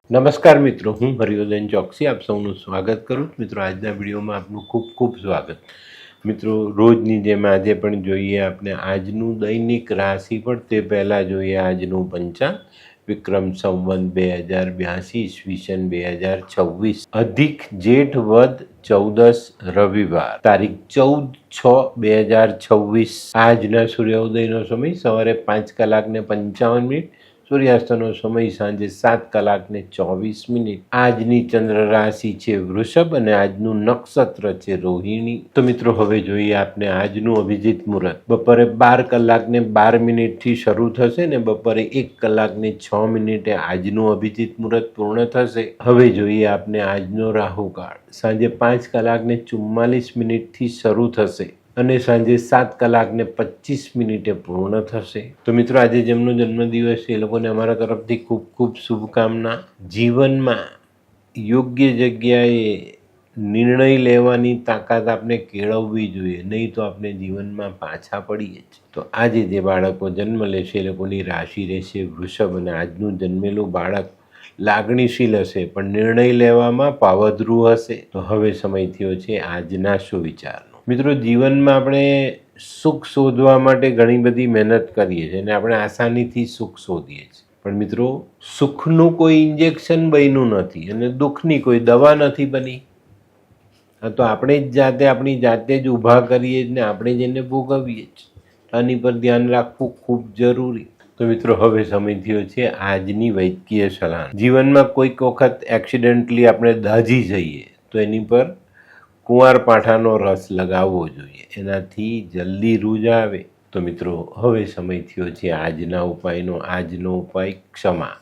નમસ્કાર મિત્રો, હું હરિવર્ધન ચોકસી આપ સૌનું સ્વાગત કરું. મિત્રો, આજના વિડીયોમાં આપનું ખૂબ ખૂબ સ્વાગત. મિત્રો, રોજની જેમ આજે પણ જોઈએ આપણે આજનું દૈનિક રાશિફળ. તે પહેલાં જોઈએ આજનું પંચાંગ. વિક્રમ સંવત 2082 ઈસવીસન 2026 અધિક જેઠ વદ 14 રવિવાર તારીખ 14/6/2026. આજના સૂર્યોદયનો સમય સવારે 5:55. સૂર્યાસ્તનો સમય સાંજે 7:24. આજની ચંદ્ર રાશિ છે વૃષભ અને આજનું નક્ષત્ર છે રોહિણી. તો મિત્રો, હવે જોઈએ આપણે આજનું અભિજીત મુહૂર્ત. બપોરે 12:12 થી શરૂ થશે ને બપોરે 1:06 આજનું અભિજીત મુહૂર્ત પૂર્ણ થશે. હવે જોઈએ આપણે આજનો રાહુકાળ. સાંજે 5:44 થી શરૂ થશે અને સાંજે 7:25 પૂર્ણ થશે. તો મિત્રો, આજે જેમનો જન્મદિવસ છે એ લોકોને અમારા તરફથી ખૂબ ખૂબ શુભકામના. જીવનમાં યોગ્ય જગ્યાએ નિર્ણય લેવાની તાકાત આપણે કેળવવી જોઈએ, નહીં તો આપણે જીવનમાં પાછા પડીએ છીએ. તો આજે જે બાળકો જન્મ લેશે એ લોકોની રાશિ રહેશે વૃષભ અને આજનું જન્મેલું બાળક લાગણીશીલ હશે પણ નિર્ણય લેવામાં પાવદરું હશે. તો હવે સમય થયો છે આજના સુવિચારનો. મિત્રો, જીવનમાં આપણે સુખ શોધવા માટે ઘણી બધી મહેનત કરીએ છીએ અને આપણે આસાનીથી સુખ શોધીએ છીએ. પણ મિત્રો, સુખનું કોઈ ઇન્જેક્શન બન્યું નથી અને દુઃખની કોઈ દવા નથી બની. આ તો આપણે જ જાતે આપણી જાતે જ ઊભા કરીએ ને આપણે જ એને ભોગવીએ છીએ. આની પર ધ્યાન રાખવું ખૂબ જરૂરી. તો મિત્રો, હવે સમય થયો છે આજની વૈદ્યકીય સલાહ. જીવનમાં કોઈક વખત એક્સિડન્ટલી આપણે દાઝી જઈએ તો એની પર કુંવારપાઠાનો રસ લગાવવો જોઈએ, એનાથી જલ્દી રૂજ આવે. તો મિત્રો, હવે સમય થયો છે આજના ઉપાયનો. આજનો ઉપાય ક્ષમા.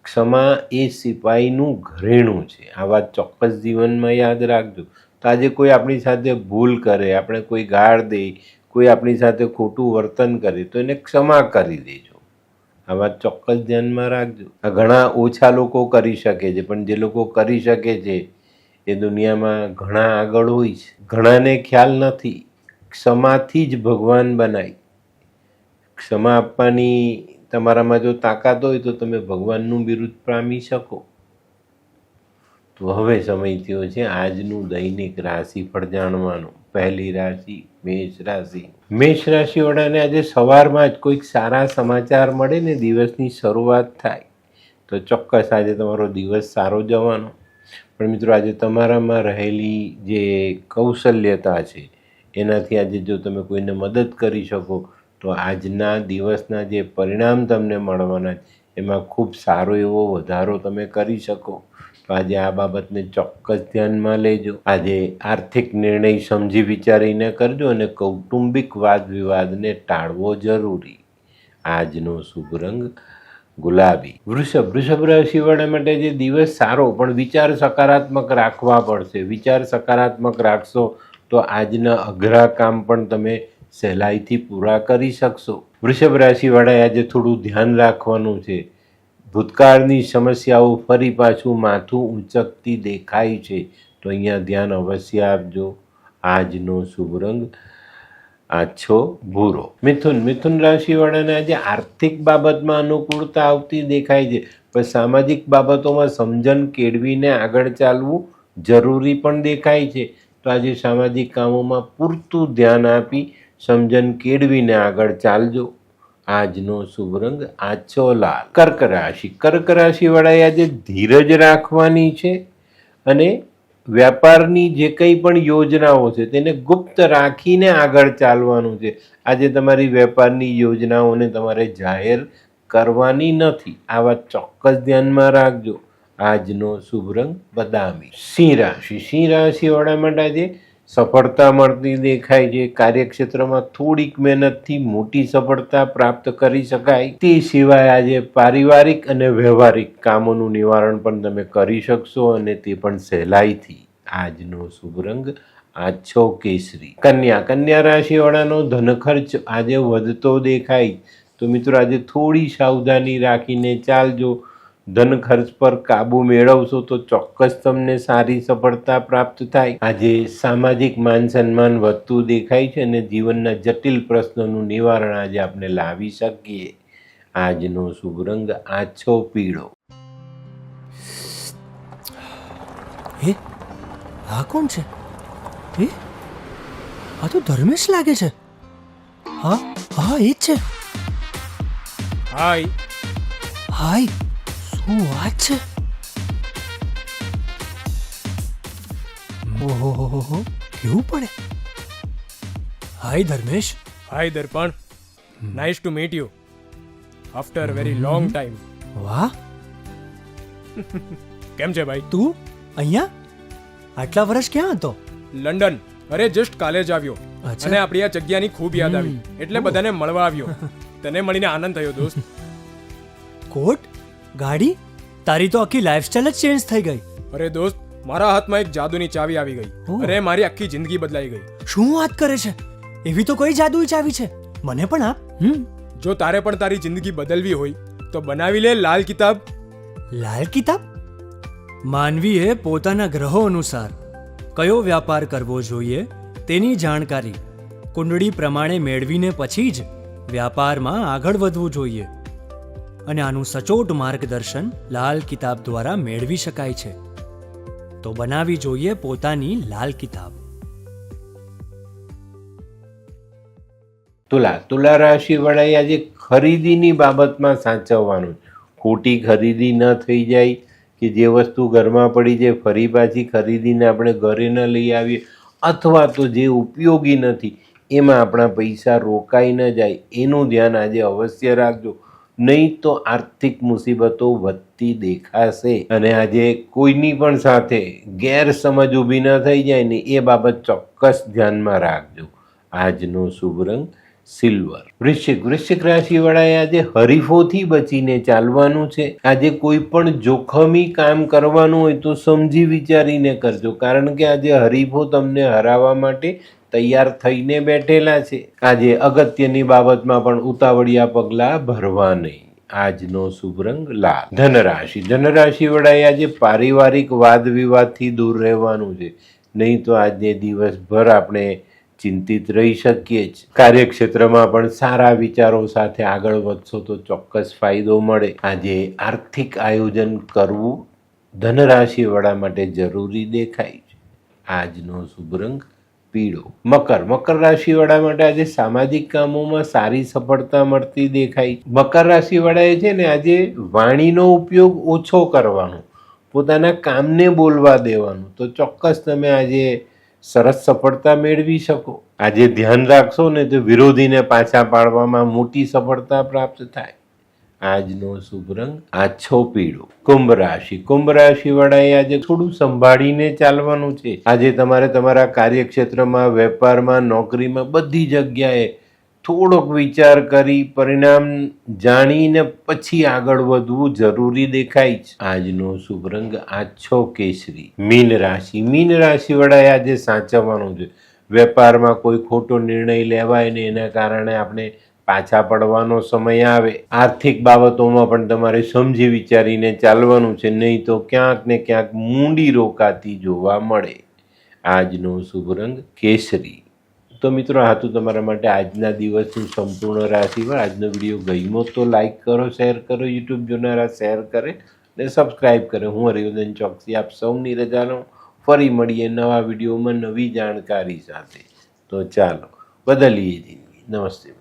ક્ષમા એ સિપાહીનું ઘરેણું છે. આ વાત ચોક્કસ જીવનમાં યાદ રાખજો. તો આજે કોઈ આપણી સાથે ભૂલ કરે, આપણે કોઈ ગાળ દે, કોઈ આપણી સાથે ખોટું વર્તન કરે તો એને ક્ષમા કરી દેજો. આ વાત ચોક્કસ ધ્યાનમાં રાખજો. આ ઘણા ઓછા લોકો કરી શકે છે, પણ જે લોકો કરી શકે છે એ દુનિયામાં ઘણા આગળ હોય છે. ઘણાને ખ્યાલ નથી ક્ષમાથી જ ભગવાન બનાય. ક્ષમા આપવાની તમારામાં જો તાકાત હોય તો તમે ભગવાનનું બિરુદ પામી શકો. તો હવે સમય થયો છે આજનું દૈનિક રાશિફળ જાણવાનું. પહેલી રાશિ મેષ રાશિ. મેષ રાશિવાળાને આજે સવારમાં જ કોઈક સારા સમાચાર મળે ને દિવસની શરૂઆત થાય તો ચોક્કસ આજે તમારો દિવસ સારો જવાનો. પણ મિત્રો, આજે તમારામાં રહેલી જે કૌશલ્યતા છે એનાથી આજે જો તમે કોઈને મદદ કરી શકો તો આજના દિવસના જે પરિણામ તમને મળવાના એમાં ખૂબ સારો એવો વધારો તમે કરી શકો. તો આજે આ બાબતને ચોક્કસ ધ્યાનમાં લેજો. આજે આર્થિક નિર્ણય સમજી વિચારીને કરજો અને કૌટુંબિક વાદ વિવાદને ટાળવો જરૂરી. આજનો શુભ રંગ ગુલાબી. વૃષભ રાશિવાળા માટે જે દિવસ સારો, પણ વિચાર સકારાત્મક રાખવા પડશે. વિચાર સકારાત્મક રાખશો તો આજના અઘરા કામ પણ તમે સહેલાઈથી પૂરા કરી શકશો. વૃષભ રાશિવાળાએ આજે થોડું ધ્યાન રાખવાનું છે. ભૂતકાળની સમસ્યાઓ ફરી પાછું માથું ઊંચકતી દેખાય છે તો અહીંયા ધ્યાન અવશ્ય આપજો. આજનો શુભ રંગ આછો ભૂરો. મિથુન રાશિવાળાને આજે આર્થિક બાબતમાં અનુકૂળતા આવતી દેખાય છે, પણ સામાજિક બાબતોમાં સમજણ કેળવીને આગળ ચાલવું જરૂરી પણ દેખાય છે. તો આજે સામાજિક કામોમાં પૂરતું ધ્યાન આપી સમજણ કેળવીને આગળ ચાલજો. આજનો શુભ રંગ આછો લાલ. કર્ક રાશિવાળાએ આજે ધીરજ રાખવાની છે અને વ્યાપારની જે કંઈ પણ યોજનાઓ છે તેને ગુપ્ત રાખીને આગળ ચાલવાનું છે. આજે તમારી વેપારની યોજનાઓને તમારે જાહેર કરવાની નથી. આ વાત ચોક્કસ ધ્યાનમાં રાખજો. આજનો શુભ રંગ બદામી. સિંહ રાશિવાળા માટે આજે સફળતા મળતી દેખાય છે. કાર્યક્ષેત્રમાં થોડીક મહેનતથી મોટી સફળતા પ્રાપ્ત કરી શકાય. તે સિવાય આજે પારિવારિક અને વ્યવહારિક કામોનું નિવારણ પણ તમે કરી શકશો અને તે પણ સહેલાઈથી. આજનો શુભ રંગ આછો કેસરી. કન્યા રાશિવાળાનો ધન ખર્ચ આજે વધતો દેખાય. તો મિત્રો, આજે થોડી સાવધાની રાખીને ચાલજો. ધન ખર્ચ પર કાબુ મેળવશો તો ચોક્કસ તમને સારી સફળતા પ્રાપ્ત થાય. આજે સામાજિક માન સન્માન વધતું દેખાય છે અને જીવનના જટિલ પ્રશ્નોનું નિવારણ આજે આપણે લાવી શકીએ. આજનો શુભ રંગ આછો પીળો. હે, આ કોણ છે? એ આ તો ધર્મેશ લાગે છે. હા હા, એ જ છે. હાય. હાય, શું વાત છે? ઓહો, કેવું પડે? Hi Dharmesh. Hi Darpan. Nice to meet you after very long time. વાહ, કેમ છે ભાઈ? તું અહીંયા આટલા વર્ષ ક્યાં હતો? લંડન. અરે જસ્ટ કાલે જ આવ્યો અચ્છા. અને આપણી આ જગ્યાની ખૂબ યાદ આવી એટલે બધાને મળવા આવ્યો. તને મળીને આનંદ થયો દોસ્ત. કોટ, ગાડી, તારી તો આખી લાઈફસ્ટાઈલ જ ચેન્જ થઈ ગઈ. અરે દોસ્ત, મારા હાથમાં એક જાદુની ચાવી આવી ગઈ ઓહ. અને મારી આખી જિંદગી બદલાઈ ગઈ. શું વાત કરે છે? એવી તો કઈ જાદુઈ ચાવી છે? મને પણ આપ. જો તારે પણ તારી જિંદગી બદલવી હોય તો બનાવી લે લાલ કિતાબ. લાલ કિતાબ? માનવીએ પોતાના ગ્રહો અનુસાર કયો વ્યાપાર કરવો જોઈએ તેની જાણકારી કુંડળી પ્રમાણે મેળવીને પછી જ વ્યાપારમાં આગળ વધવું જોઈએ. અને આનું સચોટ માર્ગદર્શન લાલ કિતાબ દ્વારા મેળવી શકાય છે. તો બનાવી જોઈએ પોતાની લાલ કિતાબ. તુલા રાશિ વાળાએ આજે ખરીદીની બાબતમાં સાચવવાનું. ખોટી ખરીદી ન થઈ જાય કે જે વસ્તુ ઘરમાં પડી જાય ફરી પાછી ખરીદીને આપણે ઘરે ન લઈ આવીએ, અથવા તો જે ઉપયોગી નથી એમાં આપણા પૈસા રોકાઈ ન જાય એનું ધ્યાન આજે અવશ્ય રાખજો. નહીં તો આર્થિક મુસીબતો વધતી દેખાશે અને આજે કોઈની પણ સાથે ગેરસમજ ઊભી ન થઈ જાય ને એ બાબત ચોક્કસ ધ્યાનમાં રાખજો. આજનો શુભ રંગ સિલ્વર. વૃશ્ચિક રાશિ વાળાએ આજે હરીફોથી બચીને ચાલવાનું છે. આજે કોઈ પણ જોખમી કામ કરવાનું હોય તો સમજી વિચારીને કરજો, કારણ કે આજે હરીફો તમને હરાવવા માટે તૈયાર થઈને બેઠેલા છે. આજે અગત્યની બાબતમાં પણ ઉતાવળિયા પગલાં ભરવા નહીં. આજનો શુભ રંગ લાલ. ધનરાશિ વાળાએ આજે પારિવારિક વાદ વિવાદથી દૂર રહેવાનું છે. નહીં તો આજે દિવસભર આપણે ચિંતિત રહી શકીએ જ. કાર્યક્ષેત્રમાં પણ સારા વિચારો સાથે આગળ વધશો તો ચોક્કસ ફાયદો મળે. આજે આર્થિક આયોજન કરવું ધનરાશિ વાળા માટે જરૂરી દેખાય છે. આજનો શુભ રંગ પીળો. મકર રાશિ વાળા માટે આજે સામાજિક કામોમાં સારી સફળતા મળતી દેખાય. મકર રાશિ વાળાએ છે ને આજે વાણીનો ઉપયોગ ઓછો કરવાનો, પોતાના કામને બોલવા દેવાનું, તો ચોક્કસ તમે આજે સરસ સફળતા મેળવી શકો. આજે ધ્યાન રાખશો ને તો વિરોધીને પાછા પાડવામાં મોટી સફળતા પ્રાપ્ત થાય. આજનો શુભ રંગ આછો પીળો. કુંભ રાશિ વાળાએ આજે થોડું સંભાળીને ચાલવાનું છે. આજે તમારે તમારા કાર્યક્ષેત્રમાં, વેપારમાં, નોકરીમાં બધી જગ્યાએ થોડોક વિચાર કરી પરિણામ જાણીને પછી આગળ વધવું જરૂરી દેખાય છે. આજનો શુભ રંગ આછો કેસરી. મીન રાશિ વાળાએ આજે સાચવવાનું છે. વેપારમાં કોઈ ખોટો નિર્ણય લેવાય ને એના કારણે આપણે પાછા પડવાનો સમય આવે. આર્થિક બાબતોમાં પણ તમારે સમજી વિચારીને ચાલવાનું છે, નહીં તો ક્યાંક ને ક્યાંક મૂંડી રોકાતી જોવા મળે. આજનો શુભ રંગ કેસરી. તો મિત્રો, આ તો તમારા માટે આજના દિવસનું સંપૂર્ણ રાશિફળ. આજનો વિડીયો ગમ્યો તો લાઈક કરો, શેર કરો, યુટ્યુબ જોનારા શેર કરે ને સબસ્ક્રાઈબ કરે. હું હરિવર્ધન ચોકસી આપ સૌની રજા લઉં. ફરી મળીએ નવા વિડીયોમાં નવી જાણકારી સાથે. તો ચાલો બદલીએ જિંદગી. નમસ્તે.